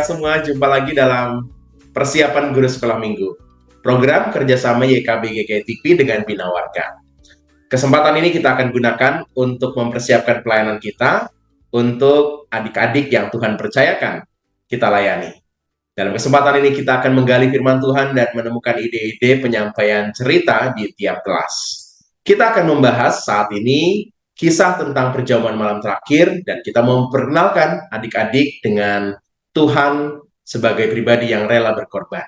semua, jumpa lagi dalam persiapan guru sekolah minggu, program kerjasama YKB GKI TV dengan Bina Warga. Kesempatan ini kita akan gunakan untuk mempersiapkan pelayanan kita untuk adik-adik yang Tuhan percayakan kita layani. Dalam kesempatan ini kita akan menggali firman Tuhan dan menemukan ide-ide penyampaian cerita di tiap kelas. Kita akan membahas saat ini kisah tentang perjamuan malam terakhir, dan kita memperkenalkan adik-adik dengan Tuhan sebagai pribadi yang rela berkorban.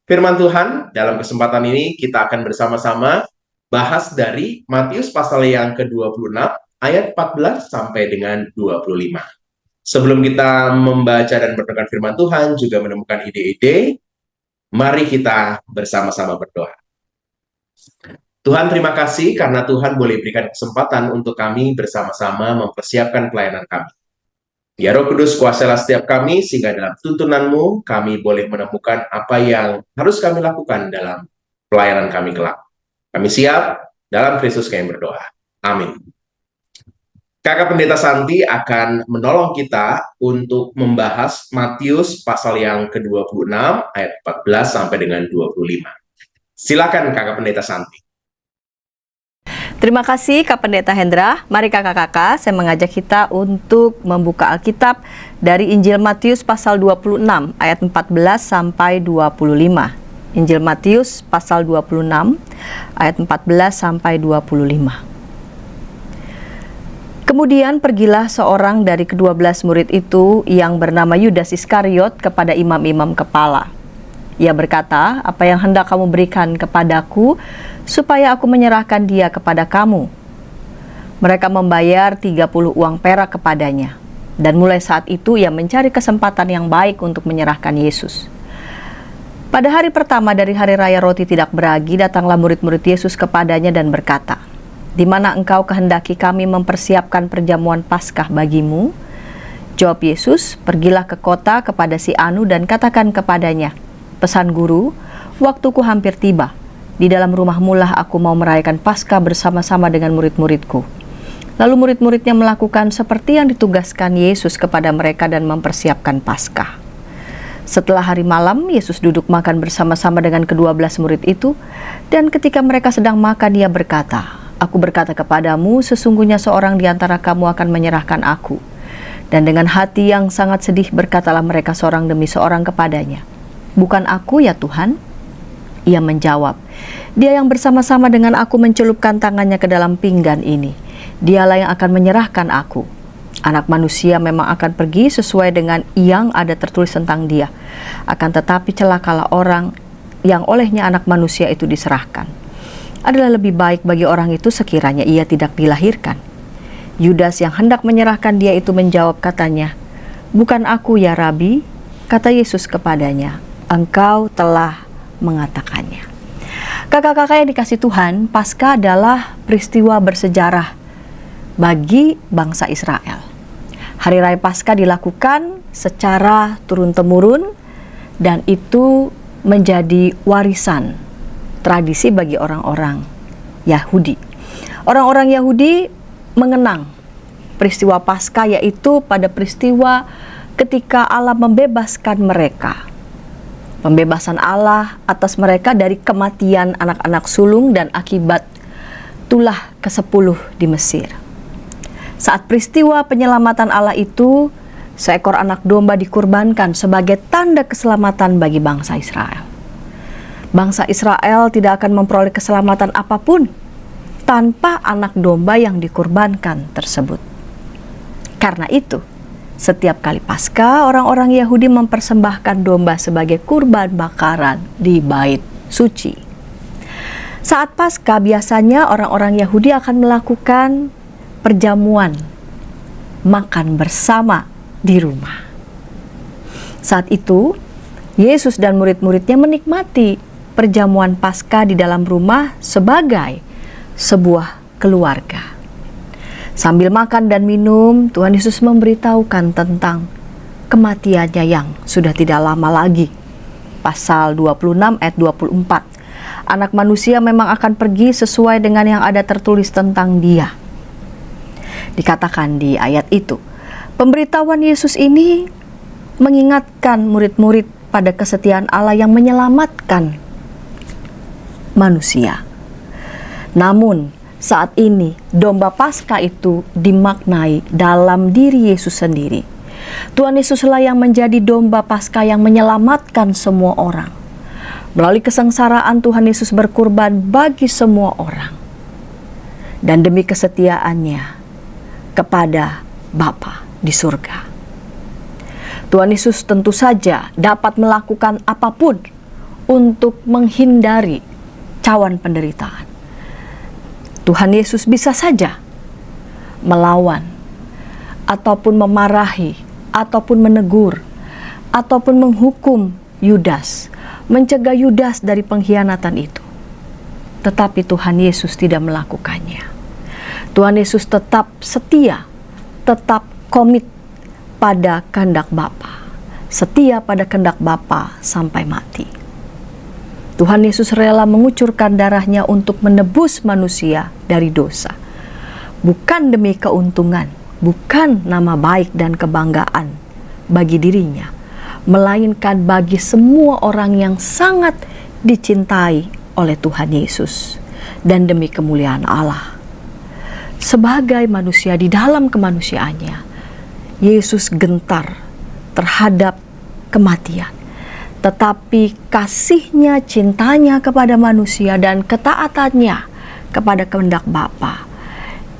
Firman Tuhan dalam kesempatan ini kita akan bersama-sama bahas dari Matius pasal yang ke-26 ayat 14 sampai dengan 25. Sebelum kita membaca dan berdoa firman Tuhan, juga menemukan ide-ide, mari kita bersama-sama berdoa. Tuhan, terima kasih karena Tuhan boleh berikan kesempatan untuk kami bersama-sama mempersiapkan pelayanan kami. Ya Roh Kudus, kuasailah setiap kami, sehingga dalam tuntunan-Mu kami boleh menemukan apa yang harus kami lakukan dalam pelayanan kami kelak. Kami siap, dalam Kristus kami berdoa. Amin. Kakak Pendeta Santi akan menolong kita untuk membahas Matius pasal yang ke-26 ayat 14 sampai dengan 25. Silakan Kakak Pendeta Santi. Terima kasih Kak Pendeta Hendra. Mari kakak-kakak, saya mengajak kita untuk membuka Alkitab dari Injil Matius pasal 26 ayat 14 sampai 25. Injil Matius pasal 26 ayat 14 sampai 25. Kemudian pergilah seorang dari ke-12 murid itu yang bernama Yudas Iskariot kepada imam-imam kepala. Ia berkata, "Apa yang hendak kamu berikan kepadaku, supaya aku menyerahkan dia kepada kamu?" Mereka membayar 30 uang perak kepadanya. Dan mulai saat itu ia mencari kesempatan yang baik untuk menyerahkan Yesus. Pada hari pertama dari hari raya roti tidak beragi, datanglah murid-murid Yesus kepadanya dan berkata, "Di mana engkau kehendaki kami mempersiapkan perjamuan Paskah bagimu?" Jawab Yesus, "Pergilah ke kota kepada si Anu dan katakan kepadanya, 'Pesan guru, waktuku hampir tiba. Di dalam rumahmu lah aku mau merayakan Paskah bersama-sama dengan murid-muridku.' Lalu murid-muridnya melakukan seperti yang ditugaskan Yesus kepada mereka dan mempersiapkan Paskah. Setelah hari malam, Yesus duduk makan bersama-sama dengan ke-12 murid itu, dan ketika mereka sedang makan, Ia berkata, 'Aku berkata kepadamu, sesungguhnya seorang di antara kamu akan menyerahkan aku.' Dan dengan hati yang sangat sedih berkatalah mereka seorang demi seorang kepadanya, 'Bukan aku ya Tuhan?' Ia menjawab, 'Dia yang bersama-sama dengan aku mencelupkan tangannya ke dalam pinggan ini, dialah yang akan menyerahkan aku. Anak manusia memang akan pergi sesuai dengan yang ada tertulis tentang dia. Akan tetapi celakalah orang yang olehnya anak manusia itu diserahkan. Adalah lebih baik bagi orang itu sekiranya ia tidak dilahirkan.' Yudas yang hendak menyerahkan dia itu menjawab katanya, 'Bukan aku ya Rabi?' Kata Yesus kepadanya, 'Engkau telah mengatakannya.'" Kakak-kakak yang dikasih Tuhan, Paskah adalah peristiwa bersejarah bagi bangsa Israel. Hari Raya Paskah dilakukan secara turun-temurun, dan itu menjadi warisan tradisi bagi orang-orang Yahudi. Orang-orang Yahudi mengenang peristiwa Paskah, yaitu pada peristiwa ketika Allah membebaskan mereka. Pembebasan Allah atas mereka dari kematian anak-anak sulung dan akibat tulah ke-10 di Mesir. Saat peristiwa penyelamatan Allah itu, seekor anak domba dikurbankan sebagai tanda keselamatan bagi bangsa Israel. Bangsa Israel tidak akan memperoleh keselamatan apapun tanpa anak domba yang dikurbankan tersebut. Karena itu, setiap kali Paskah, orang-orang Yahudi mempersembahkan domba sebagai kurban bakaran di bait suci. Saat Paskah, biasanya orang-orang Yahudi akan melakukan perjamuan, makan bersama di rumah. Saat itu, Yesus dan murid-muridnya menikmati perjamuan Paskah di dalam rumah sebagai sebuah keluarga. Sambil makan dan minum, Tuhan Yesus memberitahukan tentang kematiannya yang sudah tidak lama lagi. Pasal 26 ayat 24. Anak manusia memang akan pergi sesuai dengan yang ada tertulis tentang dia. Dikatakan di ayat itu, pemberitahuan Yesus ini mengingatkan murid-murid pada kesetiaan Allah yang menyelamatkan manusia. Namun, saat ini domba Paskah itu dimaknai dalam diri Yesus sendiri. Tuhan Yesuslah yang menjadi domba Paskah yang menyelamatkan semua orang. Melalui kesengsaraan Tuhan Yesus berkorban bagi semua orang. Dan demi kesetiaannya kepada Bapa di surga. Tuhan Yesus tentu saja dapat melakukan apapun untuk menghindari cawan penderitaan. Tuhan Yesus bisa saja melawan ataupun memarahi ataupun menegur ataupun menghukum Yudas, mencegah Yudas dari pengkhianatan itu. Tetapi Tuhan Yesus tidak melakukannya. Tuhan Yesus tetap setia, tetap komit pada kehendak Bapa, setia pada kehendak Bapa sampai mati. Tuhan Yesus rela mengucurkan darahnya untuk menebus manusia dari dosa. Bukan demi keuntungan, bukan nama baik dan kebanggaan bagi dirinya, melainkan bagi semua orang yang sangat dicintai oleh Tuhan Yesus dan demi kemuliaan Allah. Sebagai manusia di dalam kemanusiaannya, Yesus gentar terhadap kematian. Tetapi kasihnya, cintanya kepada manusia dan ketaatannya kepada kehendak Bapa,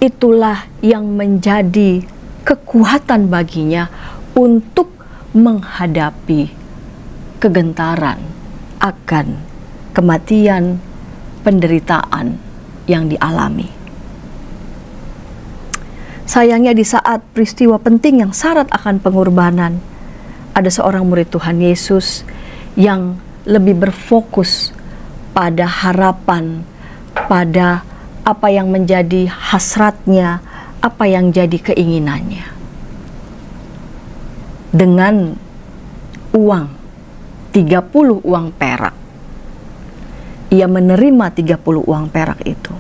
itulah yang menjadi kekuatan baginya untuk menghadapi kegentaran akan kematian, penderitaan yang dialami. Sayangnya di saat peristiwa penting yang syarat akan pengorbanan, ada seorang murid Tuhan Yesus yang lebih berfokus pada harapan, pada apa yang menjadi hasratnya, apa yang jadi keinginannya. Dengan uang 30 uang perak, ia menerima 30 uang perak itu.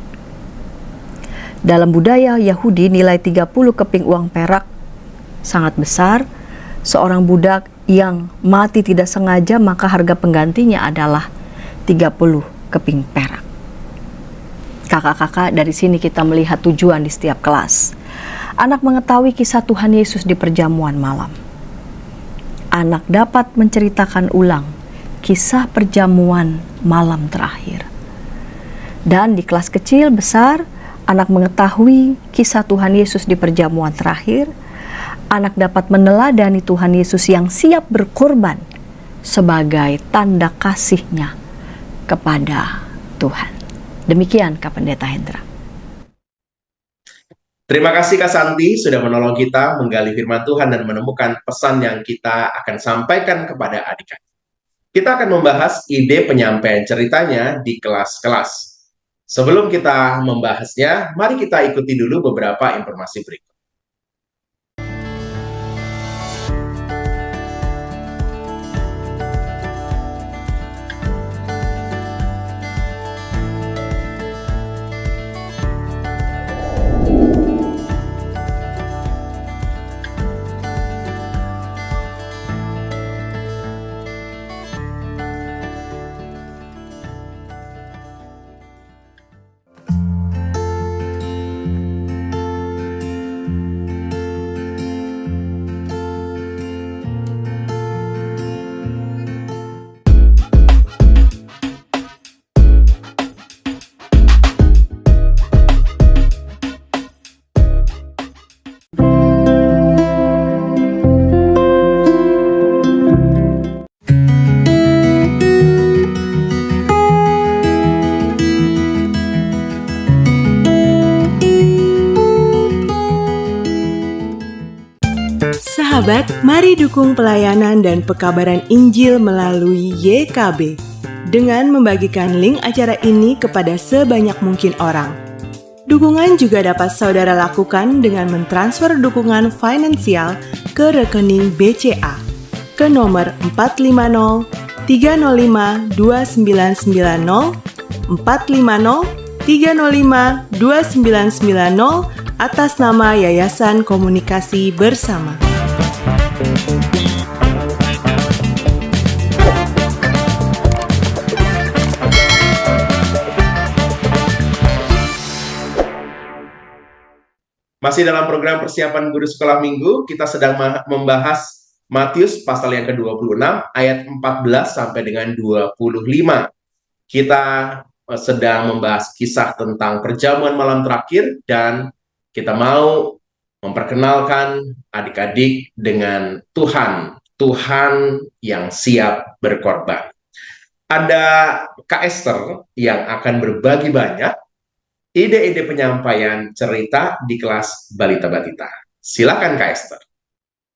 Dalam budaya Yahudi, nilai 30 keping uang perak sangat besar. Seorang budak yang mati tidak sengaja, maka harga penggantinya adalah 30 keping perak. Kakak-kakak, dari sini kita melihat tujuan di setiap kelas. Anak mengetahui kisah Tuhan Yesus di perjamuan malam. Anak dapat menceritakan ulang kisah perjamuan malam terakhir. Dan di kelas kecil, besar, anak mengetahui kisah Tuhan Yesus di perjamuan terakhir. Anak dapat meneladani Tuhan Yesus yang siap berkorban sebagai tanda kasihnya kepada Tuhan. Demikian Kak Pendeta Hendra. Terima kasih Kak Santi sudah menolong kita menggali firman Tuhan dan menemukan pesan yang kita akan sampaikan kepada adik-adik. Kita akan membahas ide penyampaian ceritanya di kelas-kelas. Sebelum kita membahasnya, mari kita ikuti dulu beberapa informasi berikut. Sahabat, mari dukung pelayanan dan pekabaran Injil melalui YKB dengan membagikan link acara ini kepada sebanyak mungkin orang. Dukungan juga dapat saudara lakukan dengan mentransfer dukungan finansial ke rekening BCA ke nomor 450 305 2990 450 305 2990 atas nama Yayasan Komunikasi Bersama. Masih dalam program persiapan guru sekolah minggu, kita sedang membahas Matius pasal yang ke-26 ayat 14 sampai dengan 25. Kita sedang membahas kisah tentang perjamuan malam terakhir dan kita mau memperkenalkan adik-adik dengan Tuhan, Tuhan yang siap berkorban. Ada Kak Esther yang akan berbagi banyak ide-ide penyampaian cerita di kelas Balita Batita. Silakan Kak Esther.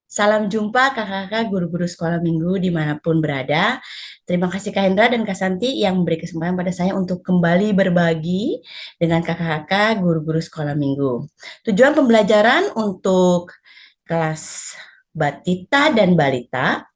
Salam jumpa kakak-kakak guru-guru sekolah minggu dimanapun berada. Terima kasih Kak Hendra dan Kak Santi yang memberi kesempatan pada saya untuk kembali berbagi dengan kakak-kakak guru-guru sekolah minggu. Tujuan pembelajaran untuk kelas Batita dan Balita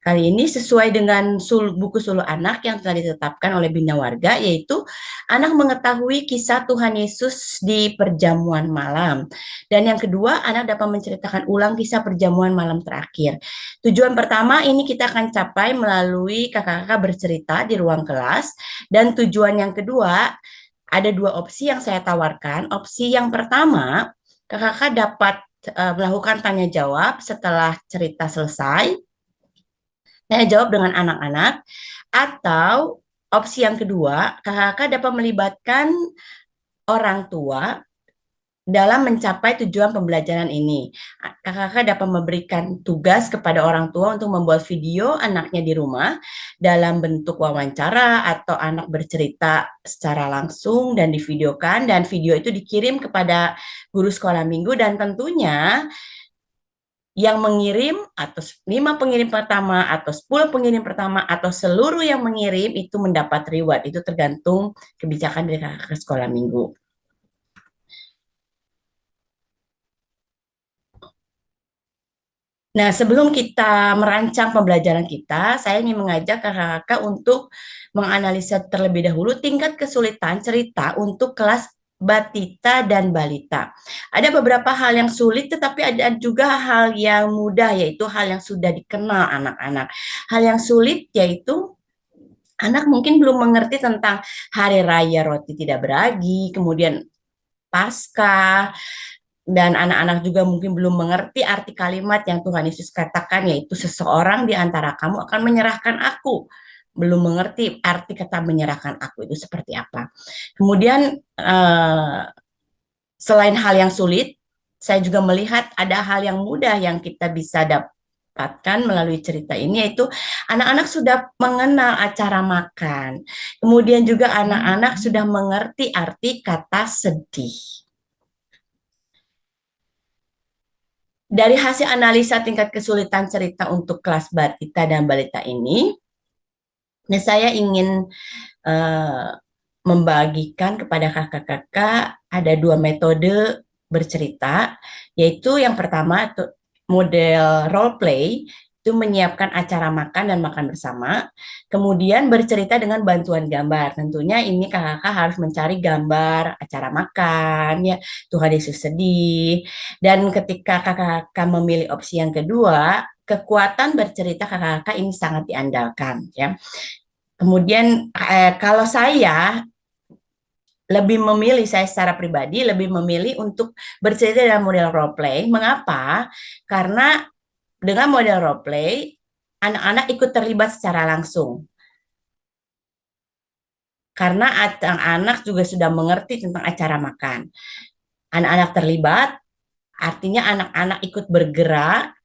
kali ini sesuai dengan buku Suluh Anak yang telah ditetapkan oleh Bina Warga, yaitu anak mengetahui kisah Tuhan Yesus di perjamuan malam. Dan yang kedua, anak dapat menceritakan ulang kisah perjamuan malam terakhir. Tujuan pertama ini kita akan capai melalui kakak-kakak bercerita di ruang kelas. Dan tujuan yang kedua, ada dua opsi yang saya tawarkan. Opsi yang pertama, kakak-kakak dapat melakukan tanya jawab setelah cerita selesai. Tanya jawab dengan anak-anak, atau opsi yang kedua, kakak-kakak dapat melibatkan orang tua dalam mencapai tujuan pembelajaran ini. Kakak-kakak dapat memberikan tugas kepada orang tua untuk membuat video anaknya di rumah dalam bentuk wawancara atau anak bercerita secara langsung dan divideokan, dan video itu dikirim kepada guru sekolah minggu, dan tentunya yang mengirim atau 5 pengirim pertama atau 10 pengirim pertama atau seluruh yang mengirim itu mendapat reward. Itu tergantung kebijakan dari kakak sekolah minggu. Nah, sebelum kita merancang pembelajaran kita, saya ingin mengajak kakak-kakak untuk menganalisa terlebih dahulu tingkat kesulitan cerita untuk kelas Batita dan Balita. Ada beberapa hal yang sulit, tetapi ada juga hal yang mudah, yaitu hal yang sudah dikenal anak-anak. Hal yang sulit yaitu anak mungkin belum mengerti tentang Hari Raya Roti Tidak Beragi, kemudian Paskah, dan anak-anak juga mungkin belum mengerti arti kalimat yang Tuhan Yesus katakan, yaitu seseorang di antara kamu akan menyerahkan aku. Belum mengerti arti kata menyerahkan aku itu seperti apa. Kemudian selain hal yang sulit, saya juga melihat ada hal yang mudah yang kita bisa dapatkan melalui cerita ini, yaitu anak-anak sudah mengenal acara makan. Kemudian juga anak-anak sudah mengerti arti kata sedih. Dari hasil analisa tingkat kesulitan cerita untuk kelas Batita dan Balita ini, nah, saya ingin membagikan kepada kakak-kakak ada 2 metode bercerita, yaitu yang pertama model role play, itu menyiapkan acara makan dan makan bersama, kemudian bercerita dengan bantuan gambar. Tentunya ini kakak-kakak harus mencari gambar acara makan, ya, Tuhan Yesus sedih. Dan ketika kakak-kakak memilih opsi yang kedua, kekuatan bercerita kakak-kakak ini sangat diandalkan, ya. Kemudian kalau saya secara pribadi lebih memilih untuk bercerita dalam model role play. Mengapa? Karena dengan model role play, anak-anak ikut terlibat secara langsung. Karena anak-anak juga sudah mengerti tentang acara makan. Anak-anak terlibat, artinya anak-anak ikut bergerak.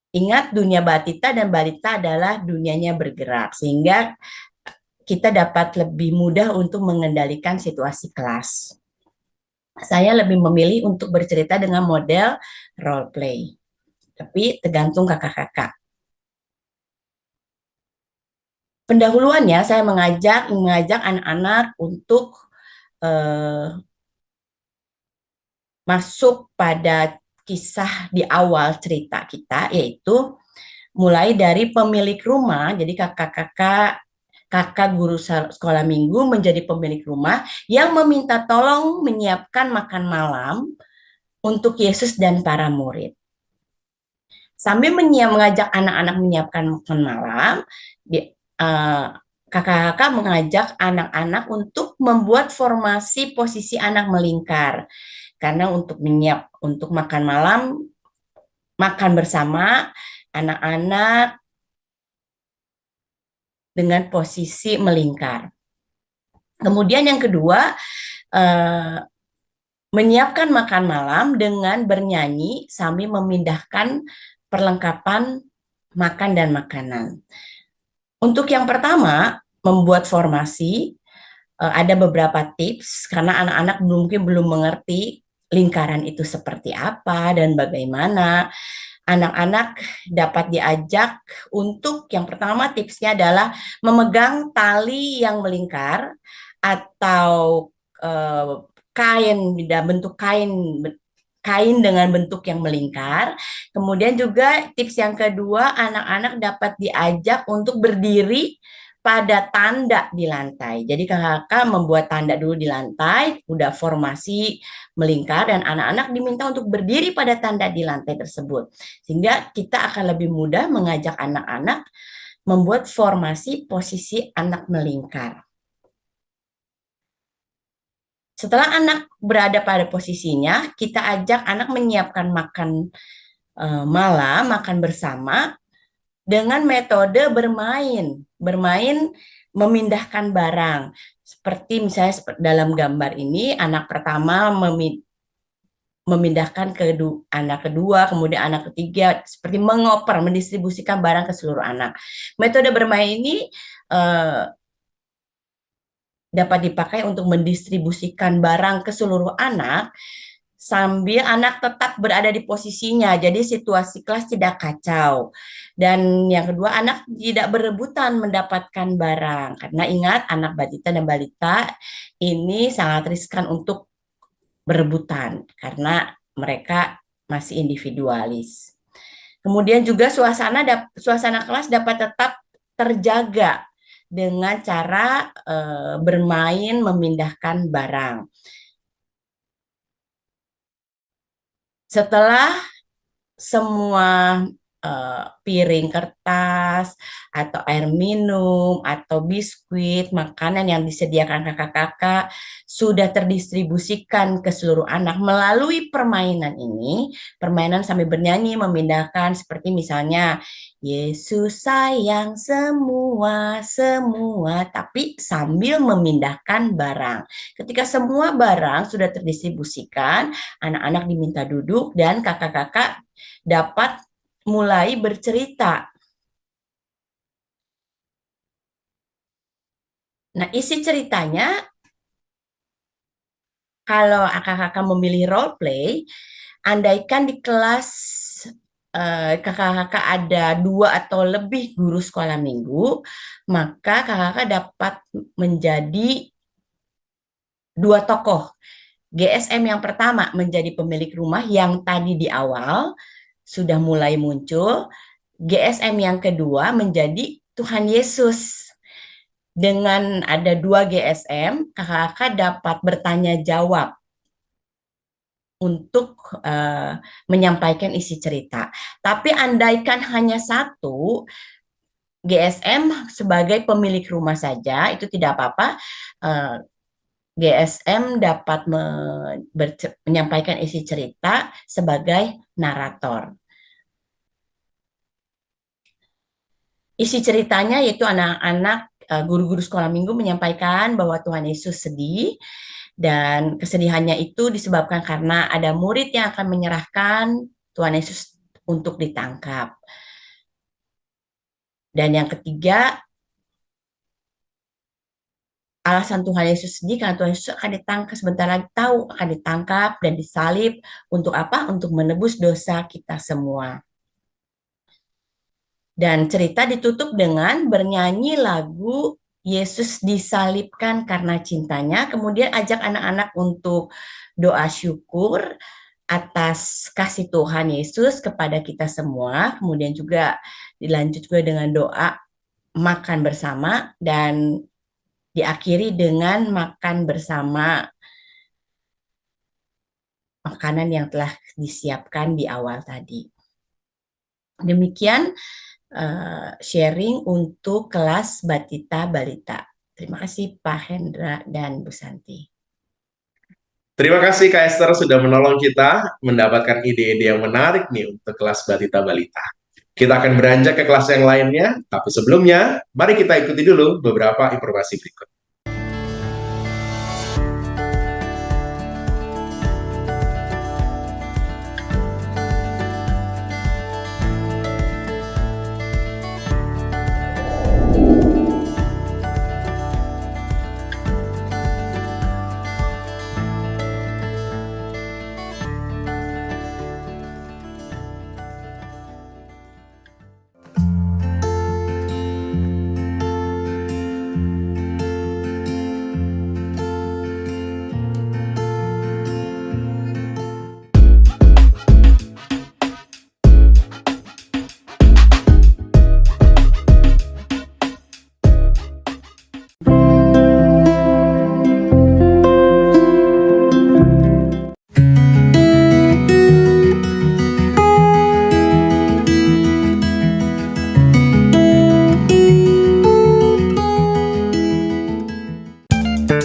Ingat, dunia Batita dan Balita adalah dunianya bergerak, sehingga kita dapat lebih mudah untuk mengendalikan situasi kelas. Saya lebih memilih untuk bercerita dengan model role play, tapi tergantung kakak-kakak. Pendahuluannya saya mengajak anak-anak untuk masuk pada kisah di awal cerita kita, yaitu mulai dari pemilik rumah. Jadi kakak guru sekolah minggu menjadi pemilik rumah yang meminta tolong menyiapkan makan malam untuk Yesus dan para murid. Sambil mengajak anak-anak menyiapkan makan malam, kakak-kakak mengajak anak-anak untuk membuat formasi posisi anak melingkar. Karena untuk makan malam, makan bersama anak-anak dengan posisi melingkar. Kemudian yang kedua, eh, menyiapkan makan malam dengan bernyanyi sambil memindahkan perlengkapan makan dan makanan. Untuk yang pertama, membuat formasi, ada beberapa tips karena anak-anak mungkin belum mengerti lingkaran itu seperti apa dan bagaimana. Anak-anak dapat diajak untuk yang pertama tipsnya adalah memegang tali yang melingkar atau kain, bentuk kain dengan bentuk yang melingkar. Kemudian juga tips yang kedua, anak-anak dapat diajak untuk berdiri pada tanda di lantai. Jadi kakak-kakak membuat tanda dulu di lantai, udah formasi melingkar, dan anak-anak diminta untuk berdiri pada tanda di lantai tersebut. Sehingga kita akan lebih mudah mengajak anak-anak membuat formasi posisi anak melingkar. Setelah anak berada pada posisinya, kita ajak anak menyiapkan makan malam, makan bersama dengan metode bermain. Bermain memindahkan barang. Seperti misalnya dalam gambar ini, anak pertama memindahkan ke anak kedua, kemudian anak ketiga, seperti mengoper, mendistribusikan barang ke seluruh anak. Metode bermain ini dapat dipakai untuk mendistribusikan barang ke seluruh anak sambil anak tetap berada di posisinya. Jadi situasi kelas tidak kacau. Dan yang kedua, anak tidak berebutan mendapatkan barang. Karena ingat, anak batita dan balita ini sangat riskan untuk berebutan karena mereka masih individualis. Kemudian juga suasana kelas dapat tetap terjaga dengan cara bermain memindahkan barang. Setelah semua piring kertas atau air minum atau biskuit, makanan yang disediakan kakak-kakak sudah terdistribusikan ke seluruh anak melalui permainan ini, permainan sambil bernyanyi memindahkan seperti misalnya Yesus sayang semua, tapi sambil memindahkan barang. Ketika semua barang sudah terdistribusikan, anak-anak diminta duduk dan kakak-kakak dapat mulai bercerita. Nah, isi ceritanya, kalau kakak-kakak memilih role play, andaikan di kelas kakak-kakak ada 2 atau lebih guru sekolah minggu, maka kakak-kakak dapat menjadi 2 tokoh. GSM yang pertama menjadi pemilik rumah yang tadi di awal sudah mulai muncul. GSM yang kedua menjadi Tuhan Yesus. Dengan ada 2 GSM, kakak-kakak dapat bertanya jawab untuk menyampaikan isi cerita. Tapi andaikan hanya 1 GSM sebagai pemilik rumah saja, itu tidak apa-apa. GSM dapat menyampaikan isi cerita sebagai narator. Isi ceritanya yaitu anak-anak guru-guru sekolah minggu menyampaikan bahwa Tuhan Yesus sedih dan kesedihannya itu disebabkan karena ada murid yang akan menyerahkan Tuhan Yesus untuk ditangkap. Dan yang ketiga, alasan Tuhan Yesus sedih karena Tuhan Yesus akan ditangkap, sebentar lagi tahu akan ditangkap dan disalib. Untuk apa? Untuk menebus dosa kita semua. Dan cerita ditutup dengan bernyanyi lagu Yesus disalibkan karena cintanya. Kemudian ajak anak-anak untuk doa syukur atas kasih Tuhan Yesus kepada kita semua. Kemudian juga dilanjut juga dengan doa makan bersama dan diakhiri dengan makan bersama makanan yang telah disiapkan di awal tadi. Demikian sharing untuk kelas Batita Balita. Terima kasih Pak Hendra dan Bu Santi. Terima kasih Kak Esther sudah menolong kita mendapatkan ide-ide yang menarik nih untuk kelas Batita Balita. Kita akan beranjak ke kelas yang lainnya, tapi sebelumnya, mari kita ikuti dulu beberapa informasi berikut.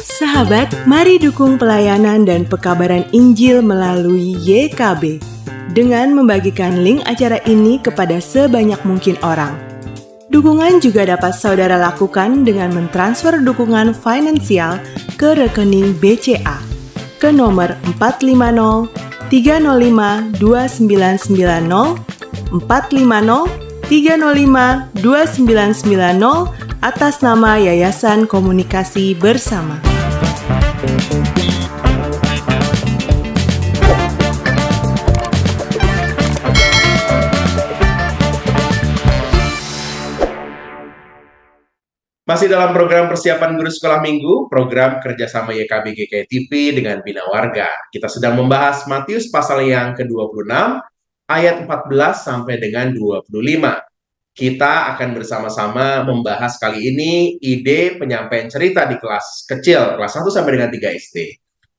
Sahabat, mari dukung pelayanan dan pekabaran Injil melalui YKB dengan membagikan link acara ini kepada sebanyak mungkin orang. Dukungan juga dapat saudara lakukan dengan mentransfer dukungan finansial ke rekening BCA ke nomor 450 305 2990 450 305 2990 atas nama Yayasan Komunikasi Bersama. Masih dalam program persiapan guru sekolah minggu, program kerjasama YKB GKI TV dengan Bina Warga. Kita sedang membahas Matius pasal yang ke-26, ayat 14 sampai dengan 25. Kita akan bersama-sama membahas kali ini ide penyampaian cerita di kelas kecil, kelas 1 sampai dengan 3 SD.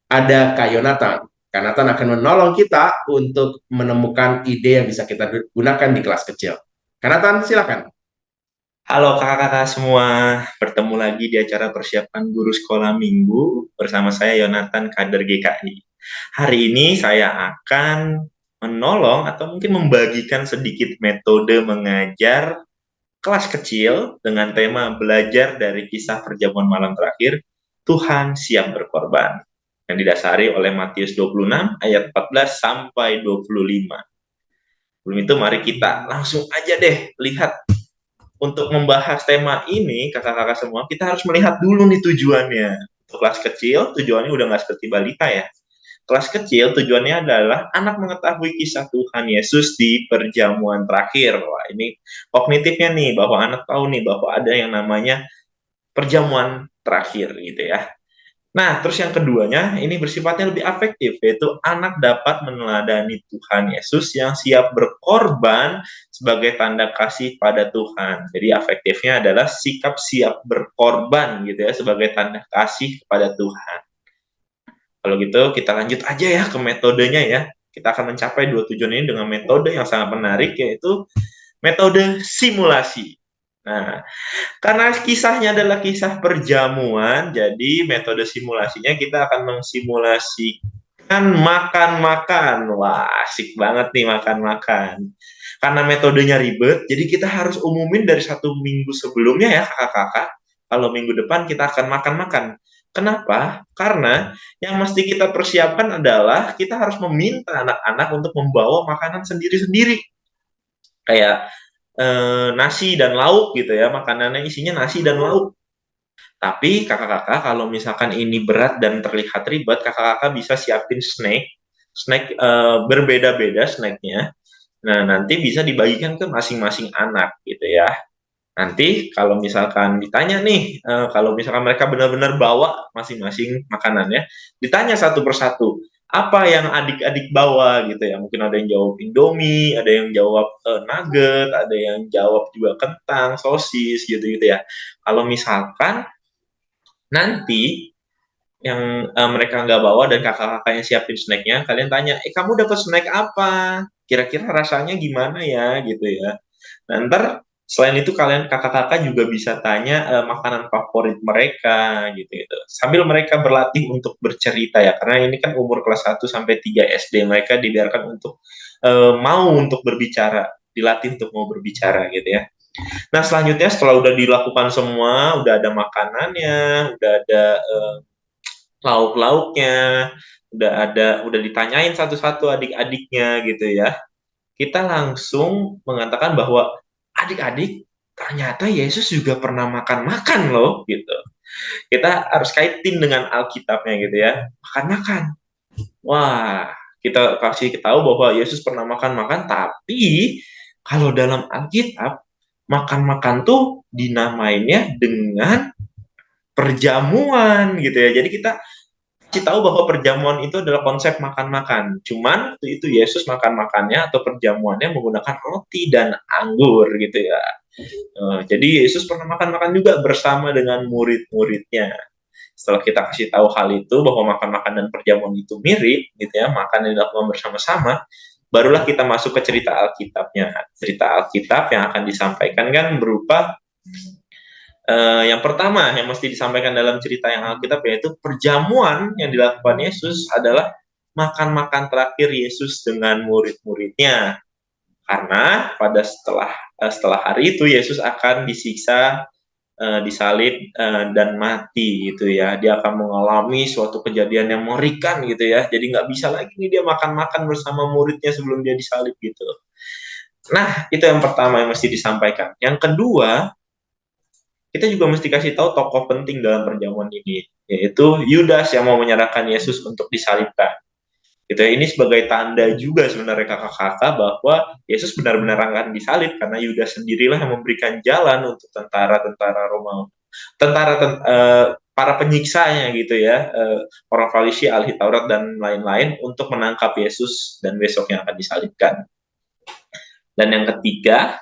Ada Kak Yonatan. Kak Yonatan akan menolong kita untuk menemukan ide yang bisa kita gunakan di kelas kecil. Kak Yonatan, silakan. Halo kakak-kakak semua, bertemu lagi di acara persiapan guru sekolah minggu bersama saya Yonatan, kader GKI. Hari ini saya akan menolong atau mungkin membagikan sedikit metode mengajar kelas kecil dengan tema belajar dari kisah perjamuan malam terakhir, Tuhan siap berkorban, yang didasari oleh Matius 26 ayat 14 sampai 25. Sebelum itu mari kita langsung aja deh lihat. Untuk membahas tema ini, kakak-kakak semua, kita harus melihat dulu nih tujuannya. Untuk kelas kecil, tujuannya udah nggak seperti balita ya. Kelas kecil tujuannya adalah anak mengetahui kisah Tuhan Yesus di perjamuan terakhir. Wah, ini kognitifnya nih, bahwa anak tahu nih bahwa ada yang namanya perjamuan terakhir gitu ya. Nah, terus yang keduanya, ini bersifatnya lebih afektif, yaitu anak dapat meneladani Tuhan Yesus yang siap berkorban sebagai tanda kasih pada Tuhan. Jadi afektifnya adalah sikap siap berkorban gitu ya, sebagai tanda kasih kepada Tuhan. Kalau gitu, kita lanjut aja ya ke metodenya ya. Kita akan mencapai dua tujuan ini dengan metode yang sangat menarik, yaitu metode simulasi. Nah, karena kisahnya adalah kisah perjamuan, jadi metode simulasinya kita akan mensimulasikan makan-makan. Wah, asik banget nih makan-makan. Karena metodenya ribet, jadi kita harus umumin dari 1 minggu sebelumnya ya kakak-kakak. Kalau minggu depan kita akan makan-makan. Kenapa? Karena yang mesti kita persiapkan adalah kita harus meminta anak-anak untuk membawa makanan sendiri-sendiri. Kayak nasi dan lauk gitu ya, makanannya isinya nasi dan lauk. Tapi kakak-kakak kalau misalkan ini berat dan terlihat ribet, kakak-kakak bisa siapin snack berbeda-beda snacknya. Nah, nanti bisa dibagikan ke masing-masing anak gitu ya. Nanti kalau misalkan ditanya nih, kalau misalkan mereka benar-benar bawa masing-masing makanannya, ditanya satu persatu, apa yang adik-adik bawa gitu ya. Mungkin ada yang jawab Indomie, ada yang jawab nugget, ada yang jawab juga kentang, sosis gitu-gitu ya. Kalau misalkan nanti yang mereka nggak bawa dan kakak-kakaknya siapin snacknya, kalian tanya, kamu dapat snack apa? Kira-kira rasanya gimana ya gitu ya. Nah, ntar Selain itu kalian kakak-kakak juga bisa tanya makanan favorit mereka gitu. Sambil mereka berlatih untuk bercerita ya, karena ini kan umur kelas 1 sampai 3 SD, mereka dibiarkan untuk mau untuk berbicara, dilatih untuk mau berbicara gitu ya. Nah, selanjutnya setelah udah dilakukan semua, udah ada makanannya, udah ada lauk-lauknya, udah ditanyain satu-satu adik-adiknya gitu ya. Kita langsung mengatakan bahwa adik-adik, ternyata Yesus juga pernah makan-makan loh gitu. Kita harus kaitin dengan Alkitabnya gitu ya. Makan-makan. Wah, kita kasih tahu bahwa Yesus pernah makan-makan, tapi kalau dalam Alkitab makan-makan tuh dinamainnya dengan perjamuan gitu ya. Jadi kita kasih tahu bahwa perjamuan itu adalah konsep makan-makan. Cuman itu Yesus makan-makannya atau perjamuannya menggunakan roti dan anggur gitu ya. Jadi Yesus pernah makan-makan juga bersama dengan murid-muridnya. Setelah kita kasih tahu hal itu bahwa makan-makan dan perjamuan itu mirip gitu ya, makan dan dilakukan bersama-sama, barulah kita masuk ke cerita Alkitabnya. Cerita Alkitab yang akan disampaikan kan berupa yang pertama yang mesti disampaikan dalam cerita yang Alkitab yaitu perjamuan yang dilakukan Yesus adalah makan-makan terakhir Yesus dengan murid-muridnya. Karena pada setelah hari itu Yesus akan disiksa, disalib dan mati gitu ya. Dia akan mengalami suatu kejadian yang mengerikan gitu ya. Jadi nggak bisa lagi nih dia makan-makan bersama muridnya sebelum dia disalib gitu. Nah, itu yang pertama yang mesti disampaikan. Yang kedua, kita juga mesti kasih tahu tokoh penting dalam perjamuan ini, yaitu Yudas yang mau menyerahkan Yesus untuk disalibkan. Gitu ya, ini sebagai tanda juga sebenarnya kakak-kakak bahwa Yesus benar-benar akan disalib karena Yudas sendirilah yang memberikan jalan untuk tentara-tentara Romawi, para penyiksanya gitu ya, orang Farisi, ahli Taurat dan lain-lain untuk menangkap Yesus dan besoknya akan disalibkan. Dan yang ketiga,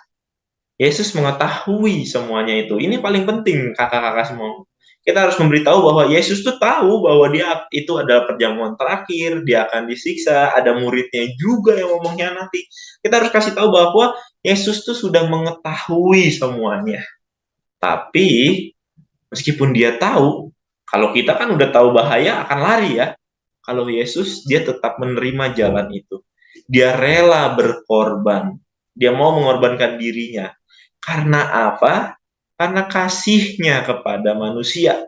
Yesus mengetahui semuanya itu. Ini paling penting kakak-kakak semua. Kita harus memberitahu bahwa Yesus tuh tahu bahwa dia itu adalah perjamuan terakhir, dia akan disiksa, ada muridnya juga yang mau mengkhianati. Kita harus kasih tahu bahwa Yesus tuh sudah mengetahui semuanya. Tapi meskipun dia tahu, kalau kita kan udah tahu bahaya akan lari ya. Kalau Yesus dia tetap menerima jalan itu. Dia rela berkorban. Dia mau mengorbankan dirinya. Karena apa? Karena kasihnya kepada manusia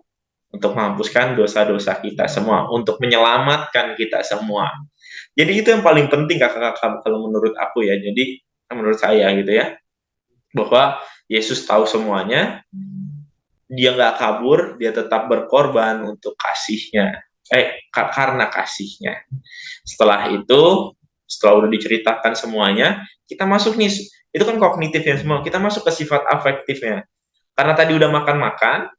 untuk menghapuskan dosa-dosa kita semua, untuk menyelamatkan kita semua. Jadi itu yang paling penting kakak-kakak kalau menurut aku ya. Jadi menurut saya gitu ya, bahwa Yesus tahu semuanya, dia nggak kabur, dia tetap berkorban untuk kasihnya. Karena kasihnya. Setelah itu, setelah udah diceritakan semuanya, kita masuk nih, itu kan kognitifnya semua, kita masuk ke sifat afektifnya. Karena tadi udah makan-makan,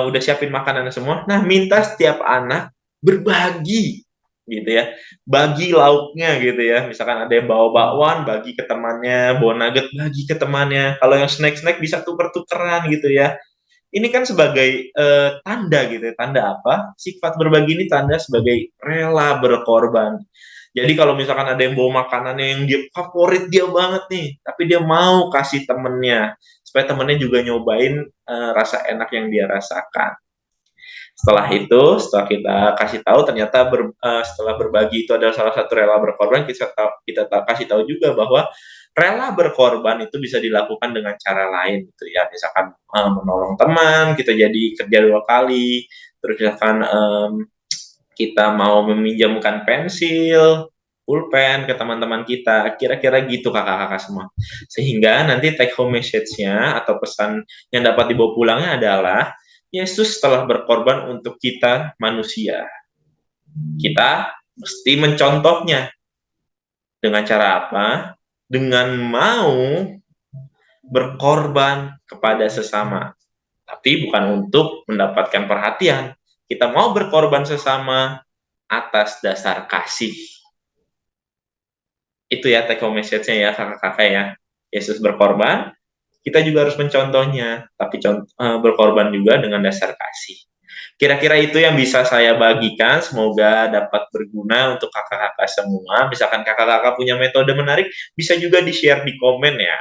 udah siapin makanan semua, nah minta setiap anak berbagi gitu ya, bagi lauknya gitu ya, misalkan ada yang bawa bakwan, bagi ke temannya, bawa nugget, bagi ke temannya, kalau yang snack-snack bisa tuker-tukeran gitu ya. Ini kan sebagai tanda gitu ya, tanda apa? Sifat berbagi ini tanda sebagai rela berkorban. Jadi kalau misalkan ada yang bawa makanannya yang dia favorit dia banget nih, tapi dia mau kasih temennya, supaya temennya juga nyobain rasa enak yang dia rasakan. Setelah itu, setelah kita kasih tahu ternyata setelah berbagi itu adalah salah satu rela berkorban, kita kasih tahu juga bahwa rela berkorban itu bisa dilakukan dengan cara lain gitu ya. Misalkan menolong teman, kita jadi kerja 2 kali, terus misalkan kita mau meminjamkan pensil, pulpen ke teman-teman kita, kira-kira gitu kakak-kakak semua. Sehingga nanti take home message-nya atau pesan yang dapat dibawa pulangnya adalah Yesus telah berkorban untuk kita manusia. Kita mesti mencontohnya. Dengan cara apa? Dengan mau berkorban kepada sesama. Tapi bukan untuk mendapatkan perhatian. Kita mau berkorban sesama atas dasar kasih. Itu ya take home message-nya ya kakak-kakak ya. Yesus berkorban, kita juga harus mencontohnya, tapi berkorban juga dengan dasar kasih. Kira-kira itu yang bisa saya bagikan, semoga dapat berguna untuk kakak-kakak semua. Misalkan kakak-kakak punya metode menarik, bisa juga di-share di komen ya.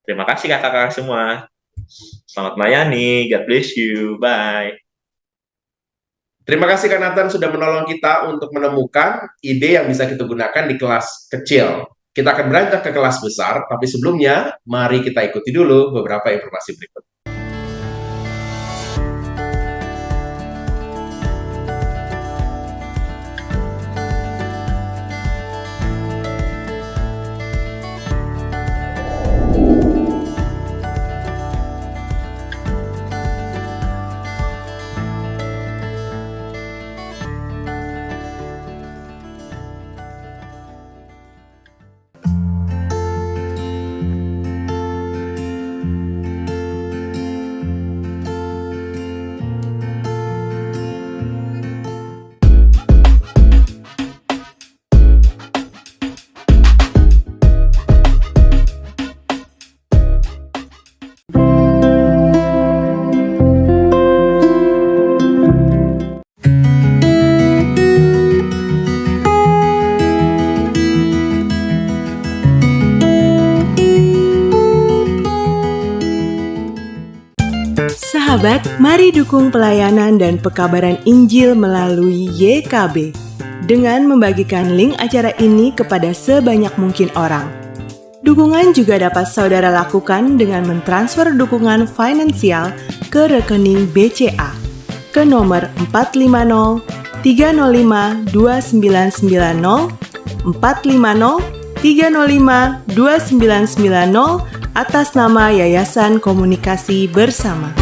Terima kasih kakak-kakak semua. Selamat melayani. God bless you. Bye. Terima kasih Kak Nathan sudah menolong kita untuk menemukan ide yang bisa kita gunakan di kelas kecil. Kita akan beranjak ke kelas besar, tapi sebelumnya mari kita ikuti dulu beberapa informasi berikut. Sahabat, mari dukung pelayanan dan pekabaran Injil melalui YKB dengan membagikan link acara ini kepada sebanyak mungkin orang. Dukungan juga dapat saudara lakukan dengan mentransfer dukungan finansial ke rekening BCA ke nomor 450 305 2990 450 305 2990 atas nama Yayasan Komunikasi Bersama.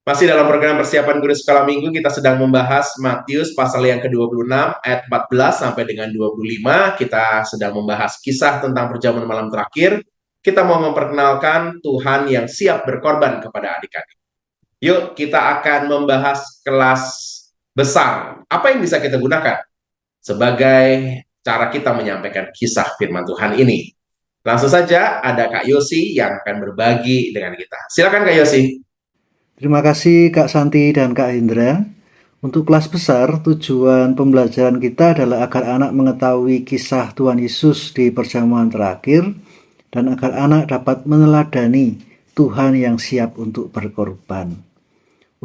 Masih dalam program persiapan guru sekolah minggu, kita sedang membahas Matius pasal yang ke-26 ayat 14 sampai dengan 25. Kita sedang membahas kisah tentang perjamuan malam terakhir. Kita mau memperkenalkan Tuhan yang siap berkorban kepada adik-adik. Yuk, kita akan membahas kelas besar. Apa yang bisa kita gunakan sebagai cara kita menyampaikan kisah firman Tuhan ini? Langsung saja ada Kak Yosi yang akan berbagi dengan kita. Silakan Kak Yosi. Terima kasih Kak Santi dan Kak Indra. Untuk kelas besar, tujuan pembelajaran kita adalah agar anak mengetahui kisah Tuhan Yesus di perjamuan terakhir dan agar anak dapat meneladani Tuhan yang siap untuk berkorban.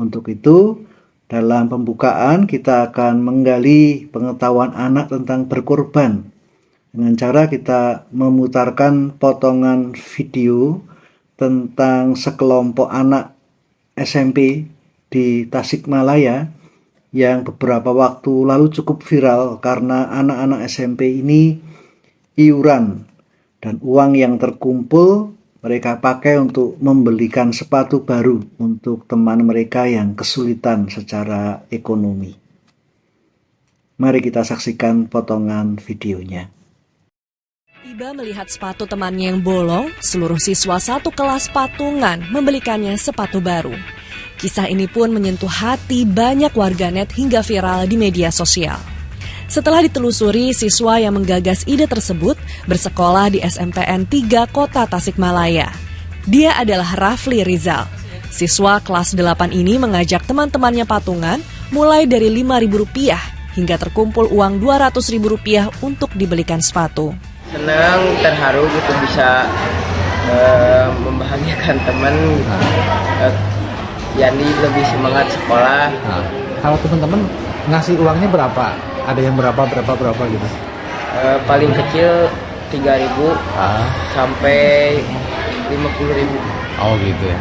Untuk itu, dalam pembukaan kita akan menggali pengetahuan anak tentang berkorban dengan cara kita memutarkan potongan video tentang sekelompok anak SMP di Tasikmalaya yang beberapa waktu lalu cukup viral karena anak-anak SMP ini iuran dan uang yang terkumpul mereka pakai untuk membelikan sepatu baru untuk teman mereka yang kesulitan secara ekonomi. Mari kita saksikan potongan videonya. Tiba melihat sepatu temannya yang bolong, seluruh siswa satu kelas patungan membelikannya sepatu baru. Kisah ini pun menyentuh hati banyak warganet hingga viral di media sosial. Setelah ditelusuri, siswa yang menggagas ide tersebut bersekolah di SMPN 3 Kota Tasikmalaya. Dia adalah Rafli Rizal. Siswa kelas 8 ini mengajak teman-temannya patungan mulai dari Rp5.000 hingga terkumpul uang Rp200.000 untuk dibelikan sepatu. Senang, terharu gitu bisa membahagiakan teman. Yani lebih semangat sekolah. Kalau teman-teman ngasih uangnya berapa? Ada yang berapa gitu? Paling kecil 3.000 sampai 50.000. Oh gitu ya.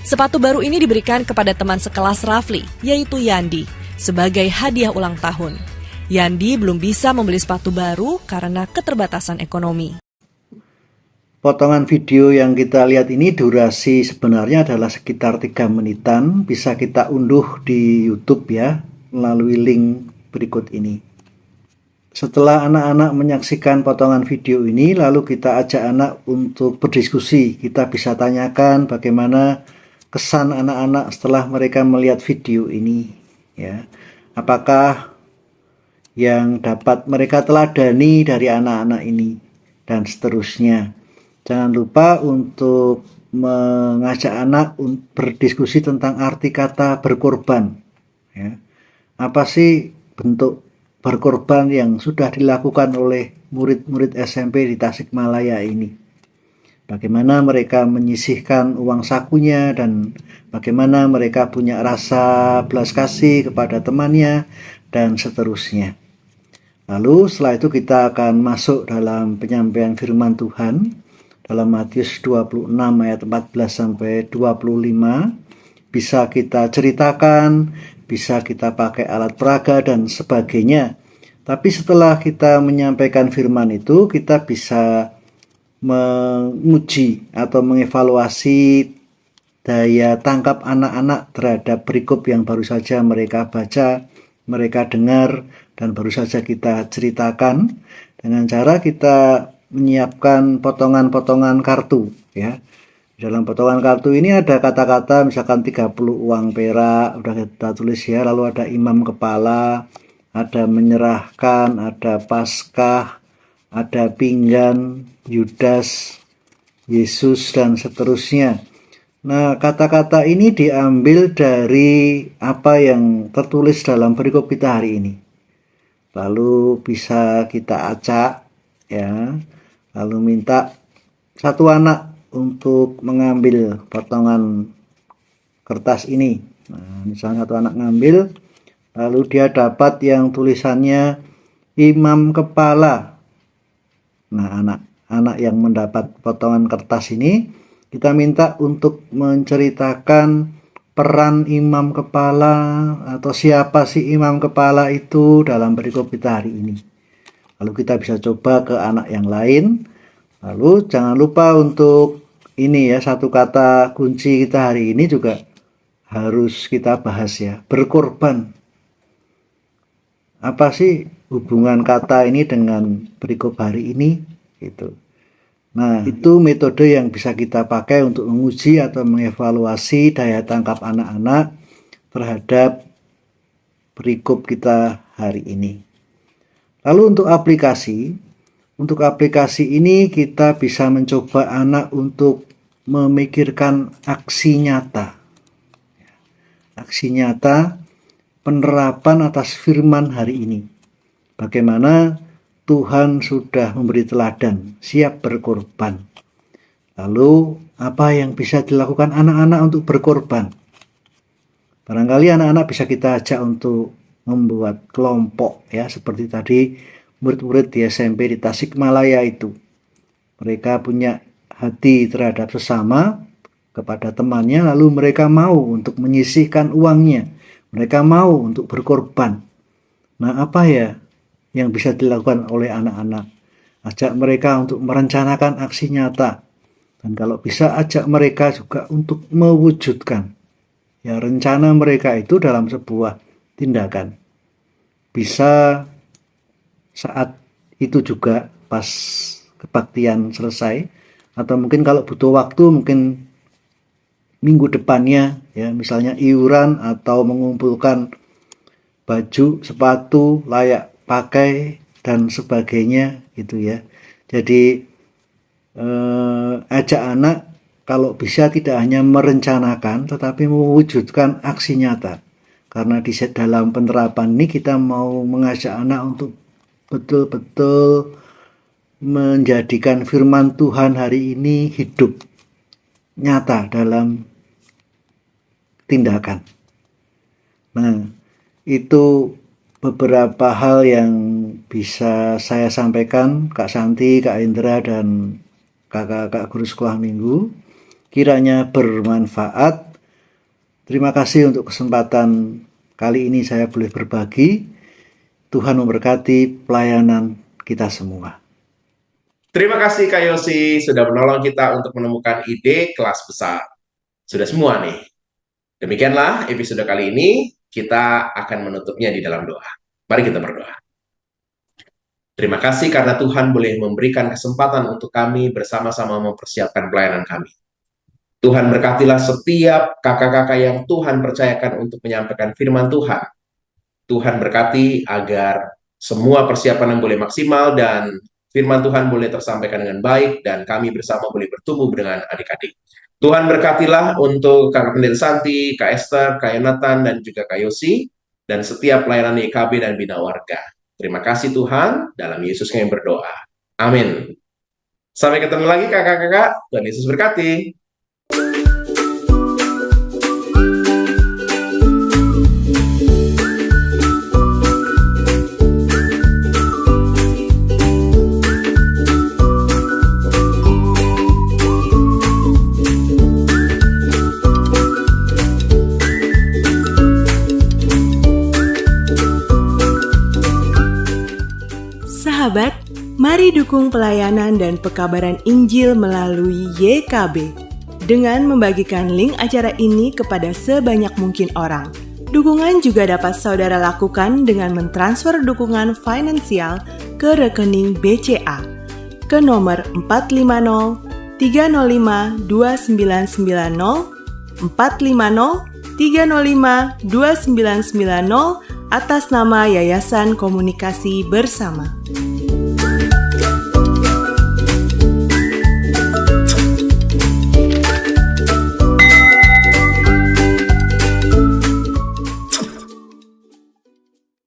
Sepatu baru ini diberikan kepada teman sekelas Rafli, yaitu Yandi, sebagai hadiah ulang tahun. Yandi belum bisa membeli sepatu baru karena keterbatasan ekonomi. Potongan video yang kita lihat ini durasi sebenarnya adalah sekitar 3 menitan. Bisa kita unduh di YouTube ya, melalui link berikut ini. Setelah anak-anak menyaksikan potongan video ini, lalu kita ajak anak untuk berdiskusi. Kita bisa tanyakan bagaimana kesan anak-anak setelah mereka melihat video ini. Ya, apakah yang dapat mereka teladani dari anak-anak ini, dan seterusnya. Jangan lupa untuk mengajak anak berdiskusi tentang arti kata berkorban. Ya. Apa sih bentuk berkorban yang sudah dilakukan oleh murid-murid SMP di Tasikmalaya ini? Bagaimana mereka menyisihkan uang sakunya dan bagaimana mereka punya rasa belas kasih kepada temannya dan seterusnya. Lalu setelah itu kita akan masuk dalam penyampaian firman Tuhan dalam Matius 26 ayat 14 sampai 25. Bisa kita ceritakan, bisa kita pakai alat peraga dan sebagainya. Tapi setelah kita menyampaikan firman itu, kita bisa menguji atau mengevaluasi daya tangkap anak-anak terhadap perikop yang baru saja mereka baca, mereka dengar, dan baru saja kita ceritakan dengan cara kita menyiapkan potongan-potongan kartu, ya. Dalam potongan kartu ini ada kata-kata misalkan 30 uang perak, udah kita tulis ya, lalu ada imam kepala, ada menyerahkan, ada Paskah, ada pinggan, Yudas, Yesus, dan seterusnya. Nah, kata-kata ini diambil dari apa yang tertulis dalam perikop kita hari ini. Lalu bisa kita acak, ya. Lalu minta satu anak untuk mengambil potongan kertas ini. Nah, misalnya satu anak ngambil, lalu dia dapat yang tulisannya imam kepala. Nah, anak yang mendapat potongan kertas ini kita minta untuk menceritakan peran imam kepala atau siapa sih imam kepala itu dalam perikop kita hari ini. Lalu kita bisa coba ke anak yang lain. Lalu jangan lupa untuk ini ya, satu kata kunci kita hari ini juga harus kita bahas ya, berkorban. Apa sih hubungan kata ini dengan perikop hari ini? Gitu. Nah, itu metode yang bisa kita pakai untuk menguji atau mengevaluasi daya tangkap anak-anak terhadap perikop kita hari ini. Lalu untuk aplikasi ini kita bisa mencoba anak untuk memikirkan aksi nyata. Aksi nyata penerapan atas firman hari ini. Bagaimana Tuhan sudah memberi teladan, siap berkorban. Lalu, apa yang bisa dilakukan anak-anak untuk berkorban? Barangkali anak-anak bisa kita ajak untuk membuat kelompok, ya, seperti tadi murid-murid di SMP di Tasikmalaya itu. Mereka punya hati terhadap sesama, kepada temannya, lalu mereka mau untuk menyisihkan uangnya. Mereka mau untuk berkorban. Nah, apa ya yang bisa dilakukan oleh anak-anak? Ajak mereka untuk merencanakan aksi nyata. Dan kalau bisa ajak mereka juga untuk mewujudkan ya rencana mereka itu dalam sebuah tindakan. Bisa saat itu juga pas kebaktian selesai, atau mungkin kalau butuh waktu mungkin minggu depannya ya, misalnya iuran atau mengumpulkan baju, sepatu layak pakai dan sebagainya gitu ya. Jadi ajak anak kalau bisa tidak hanya merencanakan tetapi mewujudkan aksi nyata. Karena di dalam penerapan ini kita mau mengajak anak untuk betul-betul menjadikan firman Tuhan hari ini hidup nyata dalam tindakan. Nah, itu beberapa hal yang bisa saya sampaikan, Kak Santi, Kak Indra, dan kakak-kakak guru sekolah minggu. Kiranya bermanfaat. Terima kasih untuk kesempatan kali ini saya boleh berbagi. Tuhan memberkati pelayanan kita semua. Terima kasih Kak Yosi sudah menolong kita untuk menemukan ide kelas besar. Sudah semua nih. Demikianlah episode kali ini, kita akan menutupnya di dalam doa. Mari kita berdoa. Terima kasih karena Tuhan boleh memberikan kesempatan untuk kami bersama-sama mempersiapkan pelayanan kami. Tuhan berkatilah setiap kakak-kakak yang Tuhan percayakan untuk menyampaikan firman Tuhan. Tuhan berkati agar semua persiapan yang boleh maksimal dan firman Tuhan boleh tersampaikan dengan baik dan kami bersama boleh bertumbuh dengan adik-adik. Tuhan berkatilah untuk Kakak Pendeta Santi, Kak Esther, Kak Yonatan, dan juga Kak Yosi, dan setiap pelayanan YKB dan Bina Warga. Terima kasih Tuhan, dalam Yesus kami berdoa. Amin. Sampai ketemu lagi kakak-kakak, Tuhan Yesus berkati. Sahabat, mari dukung pelayanan dan pekabaran Injil melalui YKB dengan membagikan link acara ini kepada sebanyak mungkin orang. Dukungan juga dapat saudara lakukan dengan mentransfer dukungan finansial ke rekening BCA ke nomor 450 305 2990 450 305 2990 atas nama Yayasan Komunikasi Bersama.